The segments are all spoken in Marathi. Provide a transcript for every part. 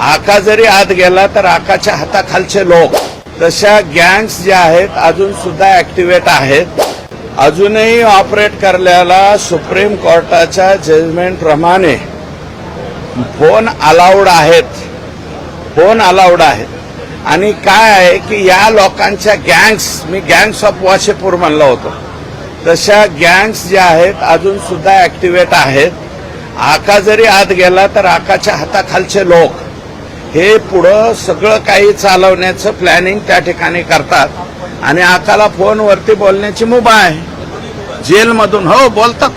आका जरी आत गेला तर आकाच्या हाताखालचे लोक, तशा गँग्स ज्या आहेत अजून सुद्धा ऍक्टिव्हेट आहेत. अजूनही ऑपरेट करण्याला सुप्रीम कोर्टाच्या जजमेंट प्रमाणे फोन अलाउड आहेत. आणि काय आहे की या लोकांच्या गँग्स, मी गँग्स ऑफ वाशेपूर म्हणलो होतो, तशा गँग्स ज्या आहेत अजून सुद्धा ऍक्टिव्हेट आहेत. आका जरी आत गेला तर आकाच्या हाताखालचे लोक हे पुढं सगळं काही चालवण्याचं प्लॅनिंग त्या ठिकाणी करतात. आणि आकाला फोनवरती बोलण्याची मुभा आहे. जेलमधून हो बोलतात.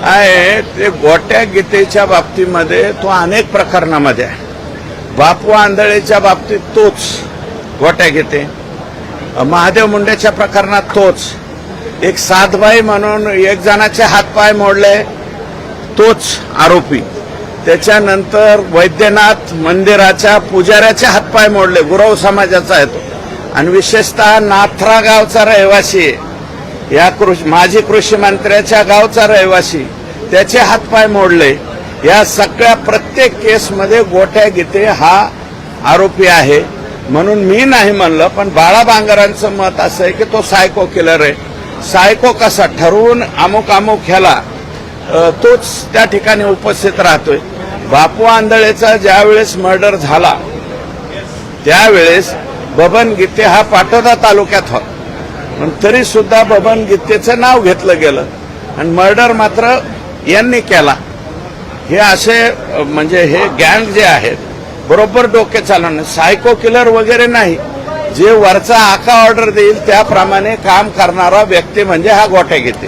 आहे ते गोट्या गीतेच्या बाबतीमध्ये तो अनेक प्रकरणामध्ये आहे. बापू आंधळेच्या बाबतीत तोच गोट्या गीते, महादेव मुंडेच्या प्रकरणात तोच, एक सातबाई म्हणून एक जणाचे हातपाय मोडले तोच आरोपी. त्याच्यानंतर वैद्यनाथ मंदिराच्या पुजाऱ्याचे हातपाय मोडले, गुरव समाजाचा आहे तो. आणि विशेषतः नाथरा गावचा रहिवासी, या माजी कृषी मंत्र्याच्या गावचा रहिवासी, त्याचे हातपाय मोडले. या सगळ्या प्रत्येक केसमध्ये गोट्या गीते हा आरोपी आहे. म्हणून मी नाही म्हणलं, पण बाळा बांगरांचं मत असं आहे की तो सायको किलर आहे. सायको कसा ठरवून अमुक ह्याला तोच त्या ठिकाणी उपस्थित राहतोय. बापू आंधळेचा ज्यावेळेस मर्डर झाला त्यावेळेस बबन गीते हा पाटोदा तालुक्यात होता, पण तरी सुद्धा बबन गीतेचं नाव घेतलं गेलं आणि मर्डर मात्र यांनी केला. हे असे म्हणजे हे गँग जे आहेत बरोबर डोके चालवणे, सायको किलर वगैरे नाही. जे वरचा आका ऑर्डर देईल त्याप्रमाणे काम करणारा व्यक्ती म्हणजे हा गोट्या गीते.